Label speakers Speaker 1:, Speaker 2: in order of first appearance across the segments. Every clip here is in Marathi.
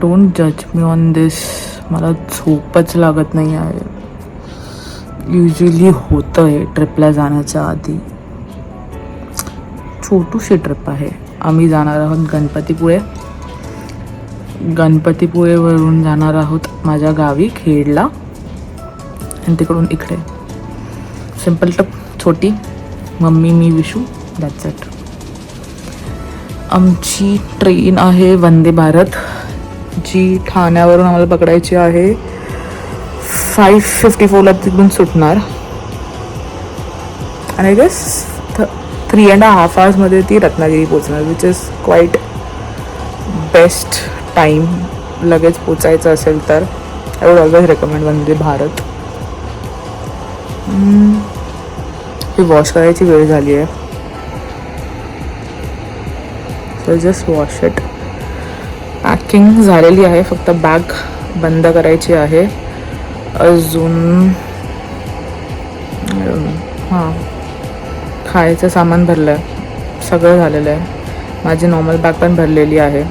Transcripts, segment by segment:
Speaker 1: डोंट जज मी ऑन दिस. मला झोपच लागत नाही आहे. युजली होतं आहे ट्रिपला जाण्याच्या आधी. छोटूशी ट्रिप आहे. आम्ही जाणार आहोत गणपतीपुळे. गणपतीपुळेवरून जाणार आहोत माझ्या गावी खेडला आणि तिकडून इकडे. सिम्पल ट्रिप, छोटी. Mummy, me, Vishu, that's it. आमची ट्रेन आहे वंदे भारत, जी ठाण्यावरून आम्हाला पकडायची आहे. 5:54ला तिकडून सुटणार आणि आय गेस 3.5 आवर्समध्ये ती रत्नागिरी पोचणार, which is quite best time. लगेच पोचायचं असेल तर I would always recommend Vande Bharat. He wash करायची वेळ झाली आहे, so just wash it. Packing झालेली आहे, फक्त बॅग बंद करायची आहे. अजून हां, खायचं सामान भरलं आहे, सगळं झालेलं आहे. माझी नॉर्मल बॅग पण भरलेली आहे.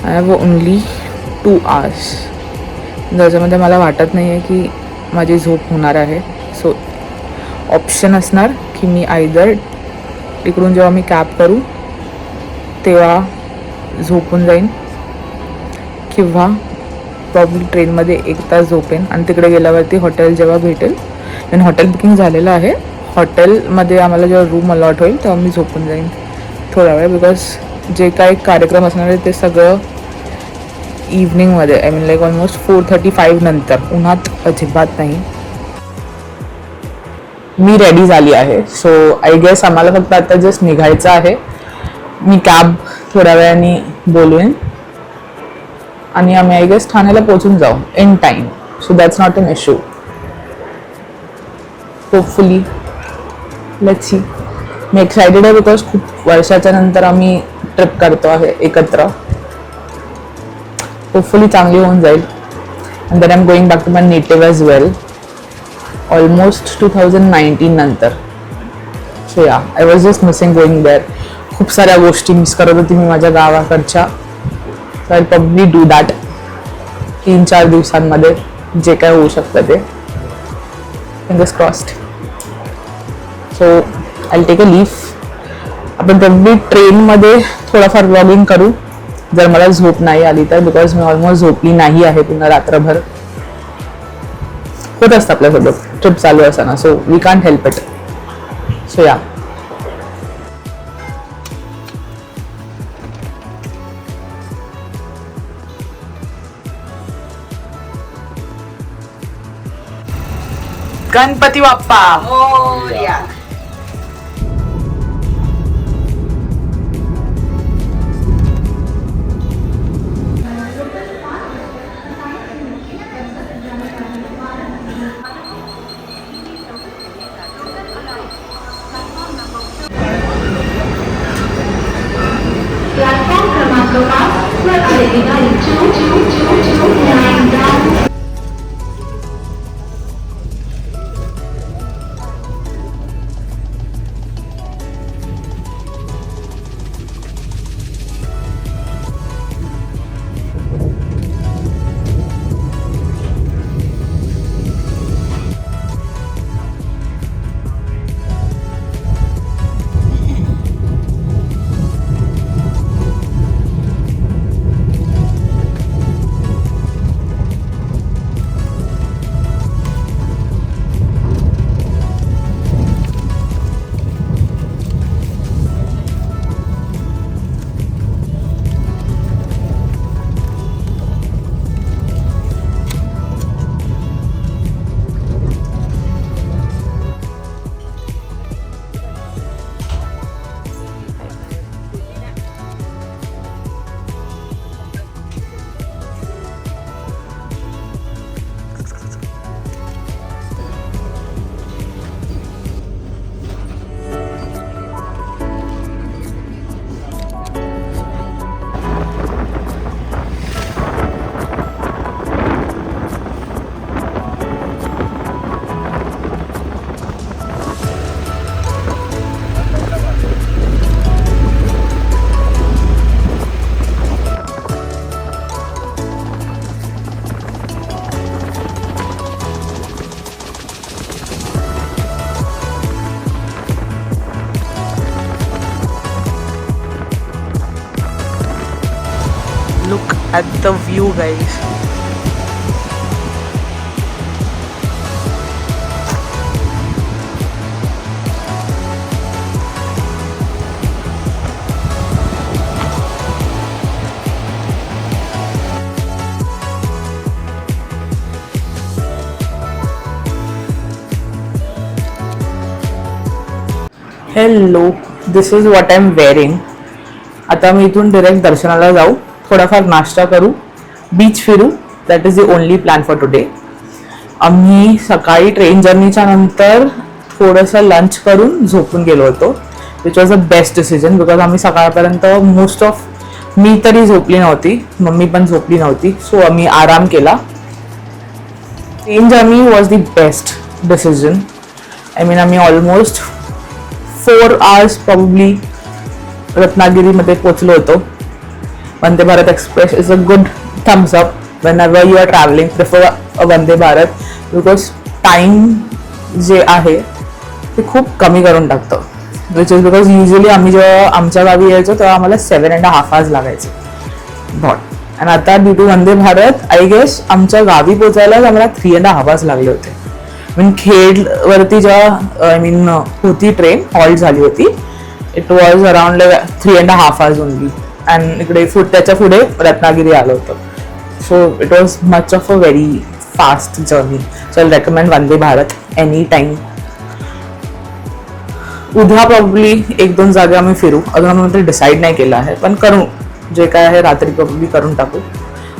Speaker 1: आय हॅव ओनली 2 hours, ज्याच्यामध्ये मला वाटत नाही आहे की माझी झोप होणार आहे. सो ऑप्शन असणार की मी आयदर तिकडून जेव्हा मी कॅब करू तेव्हा झोपून जाईन, किंवा प्रॉब्ली ट्रेनमध्ये 1 तास झोपेन आणि तिकडे गेल्यावरती हॉटेल जेव्हा भेटेल, आणि हॉटेल बुकिंग झालेलं आहे, हॉटेलमध्ये आम्हाला जेव्हा रूम अलॉट होईल तेव्हा मी झोपून जाईन थोडा वेळ. बिकॉज जे काही कार्यक्रम असणार आहे ते सगळं इव्हनिंगमध्ये, आय मीन लाईक ऑलमोस्ट 4:35 नंतर, उन्हात अजिबात नाही. मी रेडी झाली आहे, सो आय गेस आम्हाला फक्त आता जस्ट निघायचं आहे. मी कॅब थोड्या वेळाने बोलवेन आणि आम्ही आय गेस ठाण्याला पोचून जाऊ in time. So that's not an issue. Hopefully, let's see. Me excited आहे बिकॉज खूप वर्षाच्या नंतर आम्ही ट्रिप करतो आहे एकत्र. होपफुली चांगली होऊन जाईल. And then I am going back to my native as well, almost 2019 नंतर. So yeah, I was just missing going there. खूप साऱ्या गोष्टी मिस करत होती मी माझ्या गावाकडच्या. So I probably do that 3-4 दिवसांमध्ये, जे काय होऊ शकतं ते. Fingers crossed. So I take a leaf. आपण प्रॉब्ली ट्रेनमध्ये थोडाफार व्लॉगिंग करू जर मला झोप नाही आली तर, बिकॉज मी ऑलमोस्ट झोपली नाही आहे पुन्हा रात्रभर. होत असतं आपल्यासोबत ट्रिप चालू असताना, so we can't help it. So yeah, Ganpati Bappa Morya.
Speaker 2: Platform क्रमांक 5 वर आलेली गाडी 22229
Speaker 1: I at the view, guys. Hello, this is what I'm wearing. आता मी इथून डिरेक्ट दर्शनाला जाऊ, थोडाफार नाश्ता करू, बीच फिरू. That is the only plan for today. आम्ही सकाळी ट्रेन जर्नीच्या नंतर थोडंसं लंच करून झोपून गेलो होतो, which was a best decision. Because आम्ही सकाळपर्यंत मोस्ट ऑफ, मी तरी झोपली नव्हती, मम्मी पण झोपली नव्हती, सो आम्ही आराम केला. Train journey was the best decision. I mean आम्ही ऑलमोस्ट 4 hours प्रॉब्ली रत्नागिरीमध्ये पोचलो होतो. Vande Bharat express is a good thumbs up whenever you are travelling. Prefer a Vande Bharat because time जे आहे ते खूप कमी करून टाकतं. विच इज बिकॉज युजली आम्ही जेव्हा आमच्या गावी यायचो तेव्हा आम्हाला 7.5 hours लागायचे बॉट. आणि आता due to Vande Bharat I guess आमच्या गावी पोचायलाच आम्हाला 3.5 hours लागले होते. मीन खेडवरती जेव्हा आय मीन होती ट्रेन हॉल्ट झाली होती, it was around 3.5 hours only. And इकडे त्याच्या पुढे रत्नागिरी आलं होतं. So it was much of a very fast journey. So I recommend Vande Bharat any time. उद्या प्रॉब्ली 1-2 जागा आम्ही फिरू. अजून आम्ही डिसाईड नाही केलं आहे, पण करू. जे काय आहे रात्री प्रॉब्ली करून टाकू.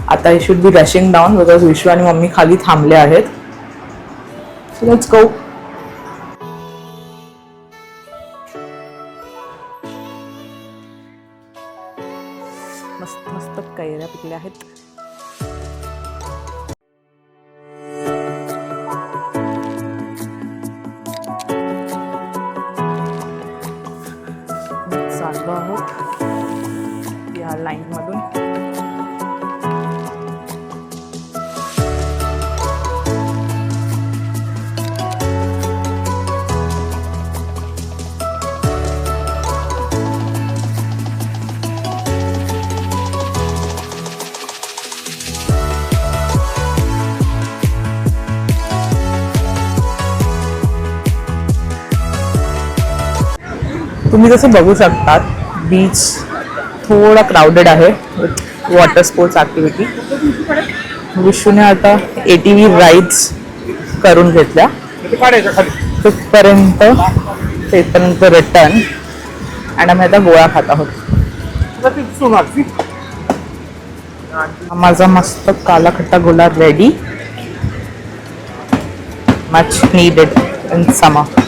Speaker 1: आता I should be rushing down because विश्व आणि मम्मी खाली थांबले आहेत. So let's go. मस्त मस्त कैऱ्या पिकल्या आहेत. चाललो आहोत या लाईन मधून. तुम्ही जसं बघू शकता बीच थोडा क्राउडेड आहे विथ वॉटर स्पोर्ट्स ॲक्टिव्हिटी. विश्वने आता ATV राईड्स करून घेतल्या तिथपर्यंत रिटर्न. आणि आम्ही आता गोळा खात आहोत. माझा मस्त काला खट्टा गोळा ready. Much needed in summer.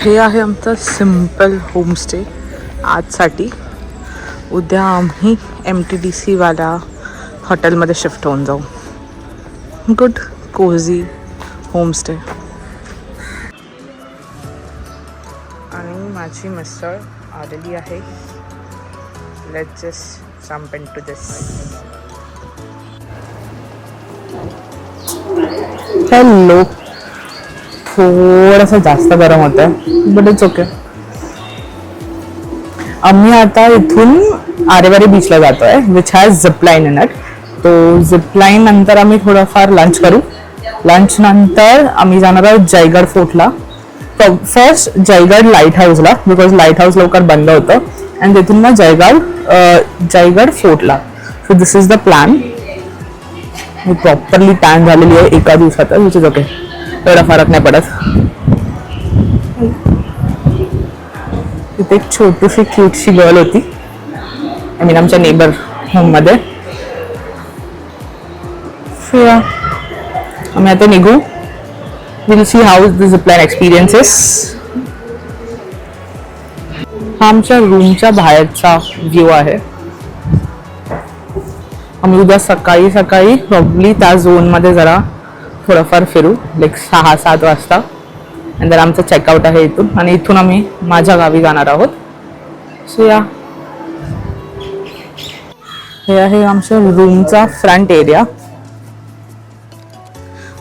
Speaker 1: हे आहे आमचं सिम्पल होमस्टे आजसाठी. उद्या आम्ही MTDC वाला हॉटेलमध्ये शिफ्ट होऊन जाऊ. Good cosy homestay. आणि माझी मिस्टर आलेली आहे. Let's just jump into this. Hello. थोडंसं जास्त गरम होत आहे बट इट्स ओके. आम्ही आता इथून आरेवारी बीचला जातो आहे which has zipline in it. तो झिपलाईन नंतर आम्ही थोडंफार लंच करू. लंच नंतर आम्ही जाणार आहोत जयगड फोर्टला. फर्स्ट जयगड लाईट हाऊसला बिकॉज लाईट हाऊस लवकर बंद होतं. आणि तिथून मग जयगड फोर्टला. So this is the plan. मी प्रॉपरली टॅन झालेली आहे एका दिवसातच विच इज ओके. एवढा फरक नाही पडत. इथे एक छोटीशी क्यूटशी गर्ल होती आय मीन आमच्या नेबर होममध्ये. सो या आम्ही आता निघू. Will see how the zipline experience is. हा आमच्या रूमच्या बाहेरचा व्ह्यू आहे. आम्ही उद्या सकाळी सकाळी प्रॉब्ली त्या झोनमध्ये जरा थोडंफार फिरू, लाईक 6-7 वाजता. नंतर आमचं चेकआउट आहे इथून, आणि इथून आम्ही माझ्या गावी जाणार आहोत. सो या हे आहे आमच्या रूमचा फ्रंट एरिया.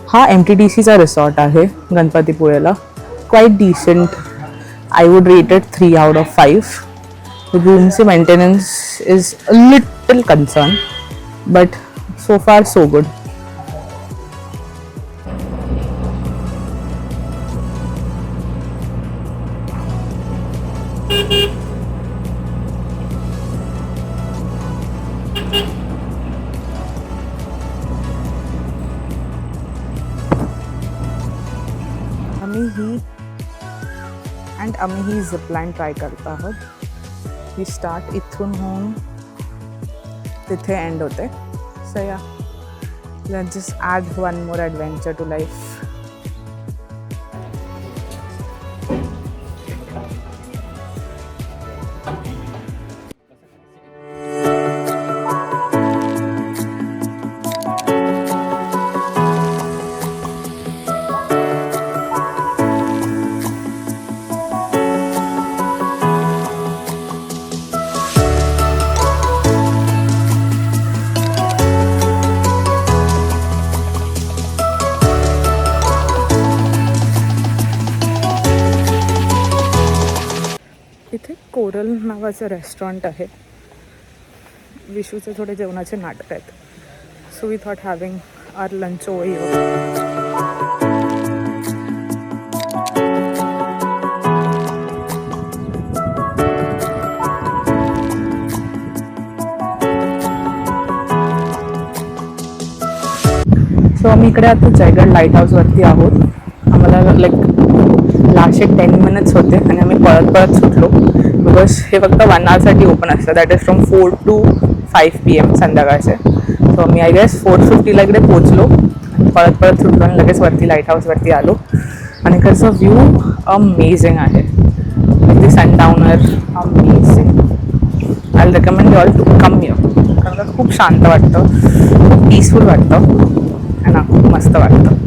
Speaker 1: हा MTDCचा रिसॉर्ट आहे गणपतीपुळेला. Quite decent. I would rate it 3 out of 5. रूमचे maintenance is a little concern, but so far so good. आम्ही ही झिपलाईन ट्राय करत आहोत. ही स्टार्ट इथून होऊन तिथे एंड होते. So yeah let's just add one more adventure to life. इथे कोरल नावाचं रेस्टॉरंट आहे. विशूचे थोडे जेवणाचे नाटक आहेत. So we thought having our lunch over here. सो आम्ही इकडे आता जयगड लाईट हाऊसवरती आहोत. आम्हाला लाईक लास्ट 10 minutes होते आणि आम्ही पळत सुटलो. बिकॉज हे फक्त 1 hourसाठी ओपन असतं. That is from 4 to 5 PM संध्याकाळचे. सो आम्ही आय गेस 4:50 इकडे पोचलो. पळत सुटलो आणि लगेच वरती लाईट हाऊसवरती आलो. आणि इकडचा व्ह्यू अमेझिंग आहे. The sundowner amazing. I will recommend you all to come here. कारण का खूप शांत वाटतं, खूप पीसफुल वाटतं आणि खूप मस्त वाटतं.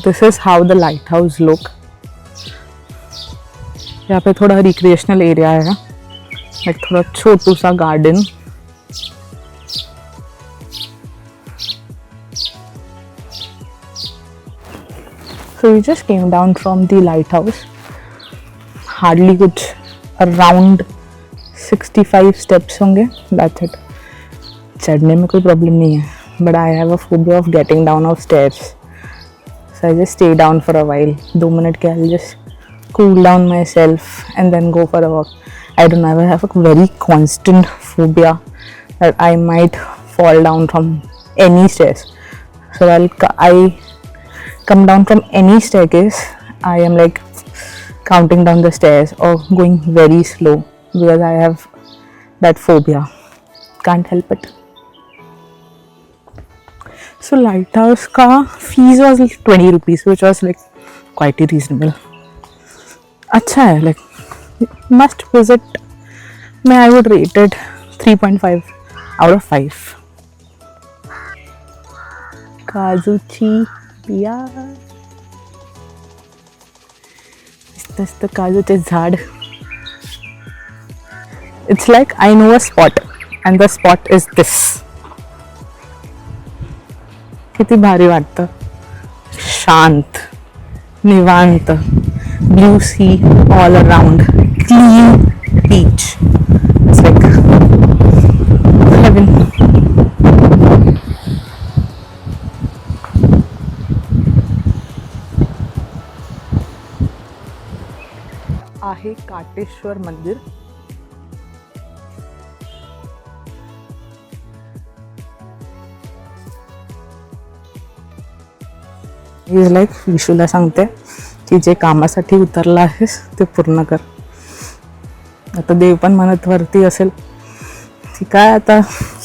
Speaker 1: This is how the light house look. यहाँ पे थोड़ा रिक्रिएशनल एरिया है, एक थोड़ा छोटू सा garden. So we just came down from the lighthouse. Hardly कुछ around 65 steps होंगे. That's it. चढ़ने में कोई प्रॉब्लम नहीं है, but I have a phobia of getting down of stairs. So I just stay down for a while. 2 minutes K I'll just cool down myself and then go for a walk. I don't know, I have a very constant phobia that I might fall down from any stairs. So I come down from any staircase, I am like counting down the stairs or going very slow because I have that phobia. Can't help it. So lighthouse का fees was like 20 rupees, which was like quite reasonable. अच्छा है, like must visit. मैं I would rate it 3.5 out of 5. काजूची बिया, मस्त काजूचे झाड. It's like I know a spot and the spot is this. किती भारी वाटतं. शांत, निवांत, blue sea all around, clean beach. It's like heaven. आहे काटेश्वर मंदिर. इज लाईक विशूला सांगते की जे कामासाठी उतरला आहेस ते पूर्ण कर. आता देव पण म्हणत वरती असेल ठीक आहे, आता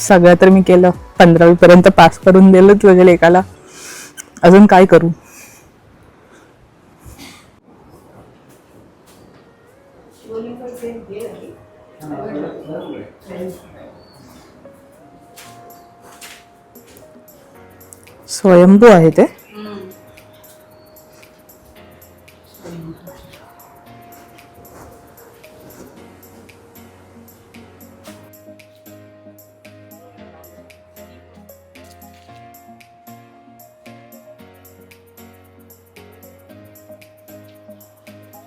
Speaker 1: सगळं तर मी केलं, 15वी पर्यंत पास करून दिलं तुझ्या लेकाला, अजून काय करू. स्वयंभू आहे ते.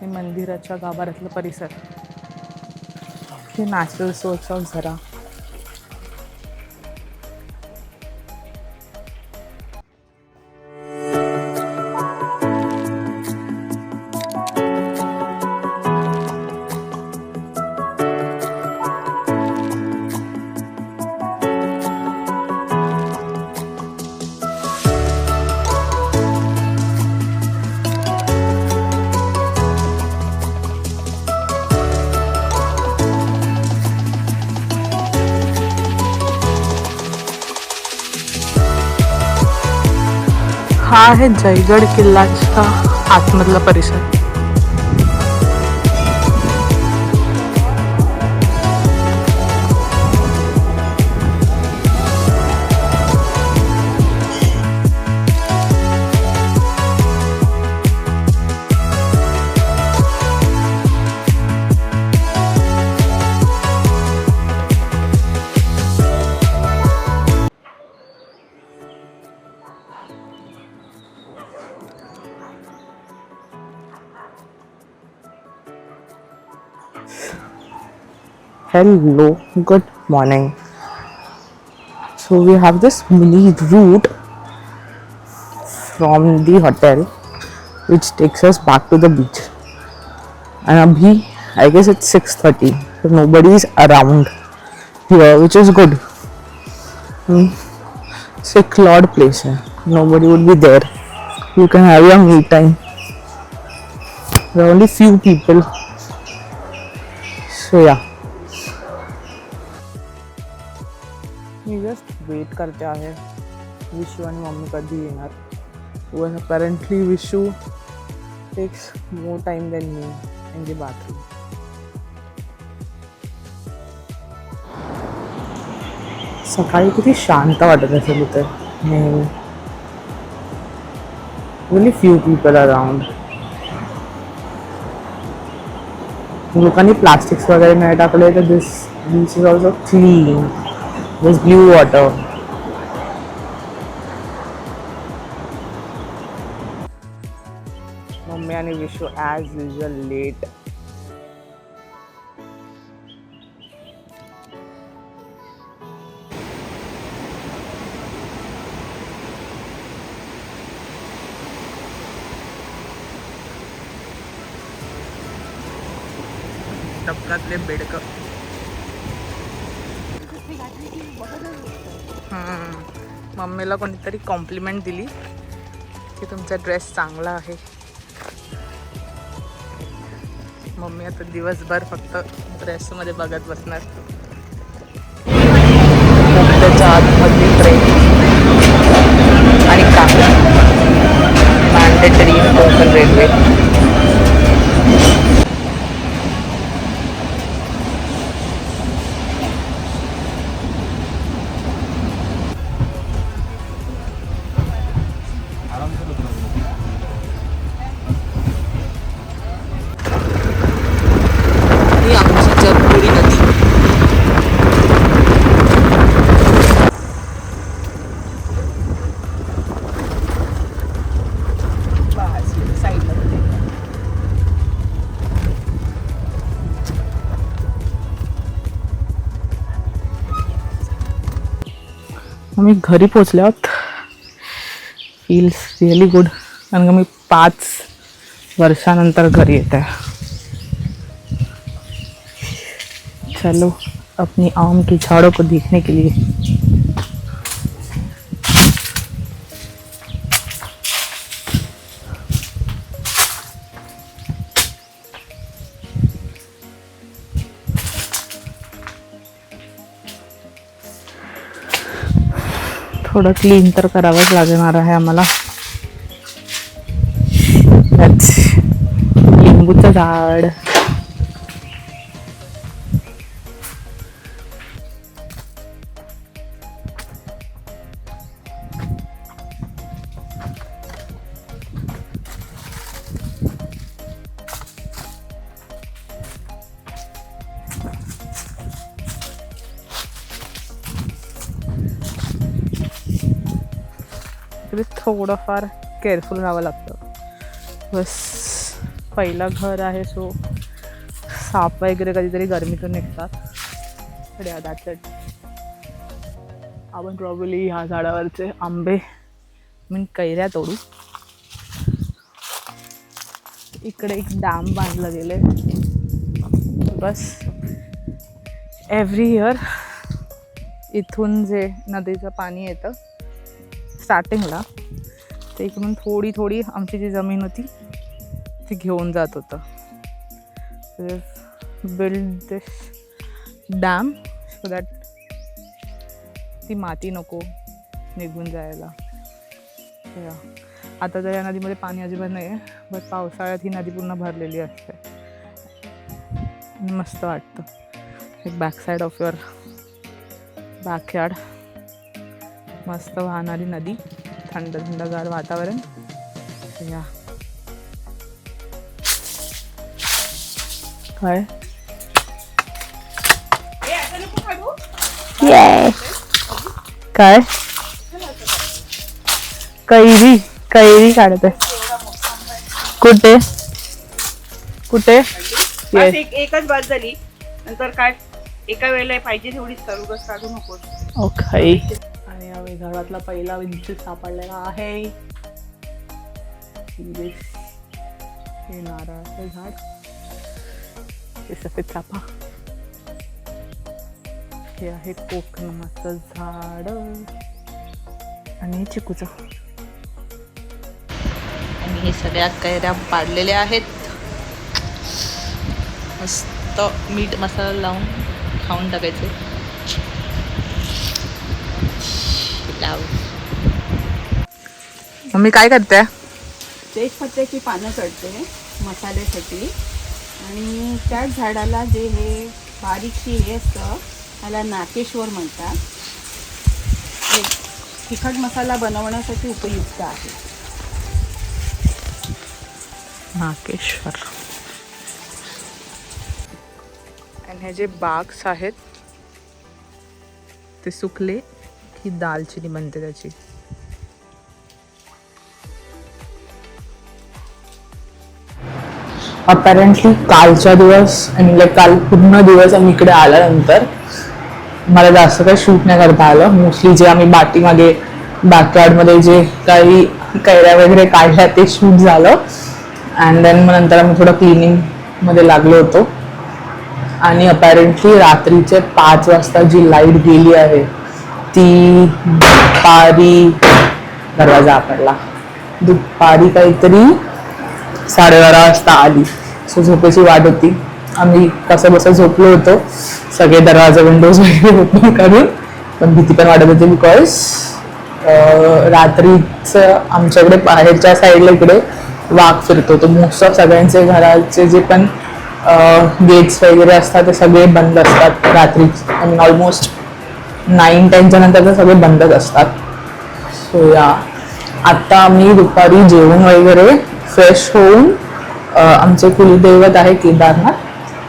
Speaker 1: हे मंदिराच्या गाभाऱ्यातलं परिसर, हे नॅचरल सोर्स ऑफ झरा. हा आहे जयगड किल्ल्याचा आतमधला परिसर. Hello, good morning. So we have this mini route from the hotel which takes us back to the beach. And abhi, I guess it's 6:30, so nobody is around here, which is good. It's a cloud place. Nobody would be there. You can have your me time. There are only few people. So yeah. मी जस्ट वेट करते आहे विशू आणि मम्मी कधी येणार. One apparently Vishu takes more time than me in the bathroom. सकाळी किती शांत वाटत असेल इथे. Only few people around. लोकांनी प्लास्टिक्स वगैरे नाही टाकले तर this beach is also clean. There's blue water. Mummy आणि विशू ॲज युजल लेट. टपकातले बेडक. मम्मीला कोणीतरी कॉम्प्लिमेंट दिली की तुमचा ड्रेस चांगला आहे. मम्मी आता दिवसभर फक्त ड्रेसमध्ये बघत बसणार. त्याच्या आतमधली ट्रेन आणि काय मॅन्डेटरी कोकण रेल्वे. आम्ही घरी पोचले आहोत. फील्स रिअली गुड, कारण का मी 5 वर्षानंतर घरी येत आहे. चलो अपनी आम की झाड़ों को देखने के लिए. थोडं क्लीन तर करावंच लागणार आहे आम्हाला. लिंबूचं झाड. थोडंफार केअरफुल राहावं लागतं. बस पहिलं घर आहे, सो साप वगैरे कधीतरी गरमीतून निघतात. That's it. आपण प्रॉब्ली ह्या झाडावरचे आंबे कैऱ्या तोडू. इकडे एक डॅम बांधलं गेले. बस एव्हरी इयर इथून जे नदीचं पाणी येतं स्टार्टिंगला, ते इकडून थोडी थोडी आमची जी जमीन होती ती घेऊन जात होतं. Build this dam so that ती माती नको निघून जायला. आता तर या नदीमध्ये पाणी अजिबात नाही आहे, बट पावसाळ्यात ही नदी पूर्ण भरलेली असते. मस्त वाटतं. एक back side of your backyard, मस्त वाहणारी नदी, थंड थंडगार वातावरण. या काय काय कैरी कैरी काढते. कुठे कुठे?
Speaker 3: एकच बाद झाली, नंतर काय एका वेळेला पाहिजे तेवढीच करू, बस काढू नको.
Speaker 1: ओके. आणि या झाडातला पहिला विंच सापडलेला आहे. हे नारळाचं झाड, हे सफेद चाफा, हे आहे कोकणाचं झाड आणि हे चिकूचं.
Speaker 3: आणि हे सगळ्या कैऱ्या पाडलेल्या आहेत. मस्त मीठ मसाला लावून खाऊन टाकायचे.
Speaker 1: मम्मी काय करते?
Speaker 3: तेजपत्त्याची पानं चढते मसाल्यासाठी. आणि त्याच झाडाला जे हे बारीकशी हे असतं त्याला नाकेश्वर म्हणतात. हे तिखट मसाला बनवण्यासाठी उपयुक्त आहे.
Speaker 1: नाकेश्वर. आणि हे जे बाग्स आहेत ते सुकले की दालचिनी बनते त्याची. अपॅरेंटली कालच्या दिवस आणि काल पूर्ण दिवस आम्ही इकडे आल्यानंतर मला जास्त काही शूट नाही करता आलं. मोस्टली जे आम्ही बाटीमागे बॅकयार्डमध्ये जे काही कैऱ्या वगैरे काढल्या ते शूट झालं. अँड देन मग नंतर आम्ही थोडं क्लिनिंगमध्ये लागलो होतो. आणि अपॅरेंटली रात्रीचे 5 वाजता जी लाईट गेली आहे ती दुपारी, दरवाजा आपडला, दुपारी काहीतरी 12:30 वाजता आली. सो झोपेची वाट होती. आम्ही कसं बसं झोपलो होतो, सगळे दरवाजा विंडोज वगैरे ओपन करून. पण भीती पण वाटत होती बिकॉज रात्रीचं आमच्याकडे बाहेरच्या साईडला इकडे वाघ फिरतो. तो मोस्ट ऑफ सगळ्यांचे घराचे जे पण गेट्स वगैरे असतात ते सगळे बंद असतात रात्री. आय मीन ऑलमोस्ट 9-10च्या नंतर तर सगळे बंदच असतात. सो या आत्ता आम्ही दुपारी जेवण वगैरे फ्रेश होऊन आमचे कुलदैवत आहे केदारनाथ,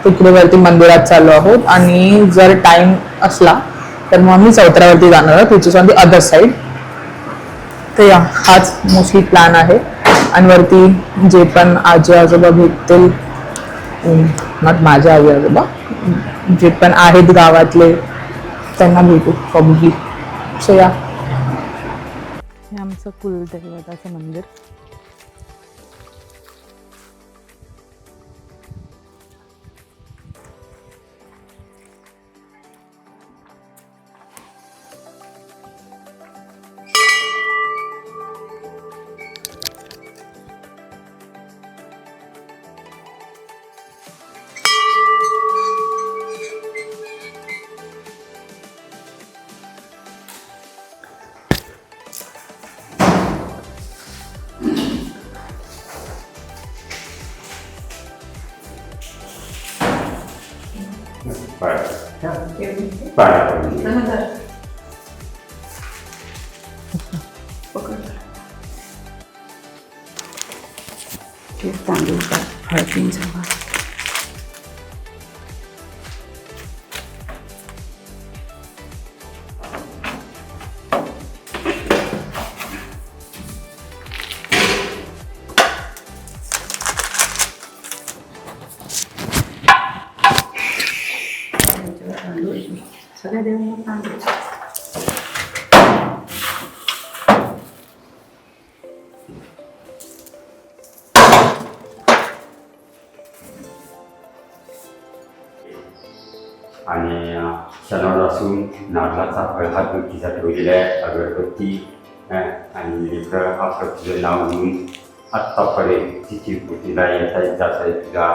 Speaker 1: तिकडे वरती मंदिरात चाललो आहोत. आणि जर टाइम असला तर मग आम्ही चौथऱ्यावरती जाणार आहोत, which is on the other side. तर या हाच मोस्टली प्लॅन आहे. आणि वरती जे पण आजी आजोबा भेटतील, नॉट माझे आजी आजोबा, जे पण आहेत गावातले त्यांना भेटू प्रॉब्ली. सो या हे आमचं कुलदैवताचं मंदिर.
Speaker 4: तांदूळ हळदींचा भात. सगळ्या देवांना तांदूळ.
Speaker 5: आणि शनिवारपासून नारळाचा फळहात नक्कीचा ठेवलेला आहे, अगरबत्ती आणि लेकरं आपलं तुझं नाव घेऊन आत्तापर्यंत तिची पूजेला येत आहेत, जात आहेत, तुझा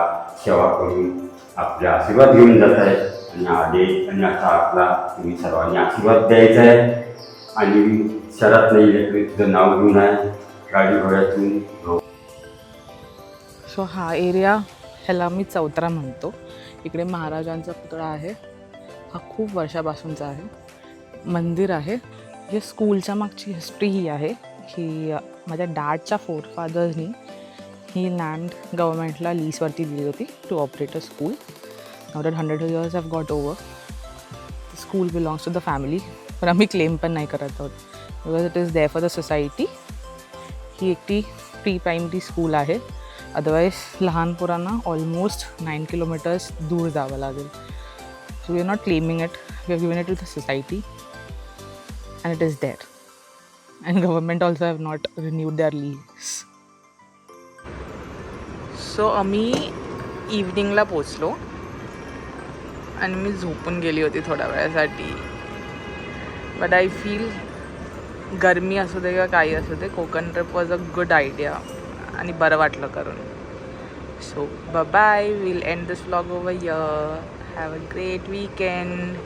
Speaker 5: सेवा करून आपले आशीर्वाद घेऊन जात आहेत आणि आले आणि आता आपला तुम्ही सर्वांनी आशीर्वाद द्यायचा आहे. आणि शहरात नाही लेकरं तुझं नाव घेऊन आहे गाडी घोड्यातून.
Speaker 1: सो हा एरिया ह्याला मी चौतारा म्हणतो. इकडे महाराजांचा पुतळा आहे, हा खूप वर्षापासूनचा आहे. मंदिर आहे. हे स्कूलच्या मागची हिस्ट्री ही आहे की माझ्या डॅडच्या फोरफादर्सनी ही लँड गव्हर्मेंटला लीजवरती दिली होती to operate a school. Now that 100 years have got over. School belongs to the family, पण आम्ही क्लेम पण नाही करत आहोत because it is there for the society. ही एकटी प्री प्रायमरी स्कूल आहे. अदरवाईज लहान पोरांना ऑलमोस्ट 9 kilometers दूर जावं लागेल. So we are not claiming it, we are given it to the society and it is there. And government also have not renewed their lease. So आम्ही इव्हनिंगला पोचलो आणि मी झोपून गेली होती थोड्या वेळासाठी. बट आय फील गरमी असू दे किंवा काही असू दे, Konkan trip was a good idea आणि बरं वाटलं करून. So bye, will end this vlog over here. Have a great weekend.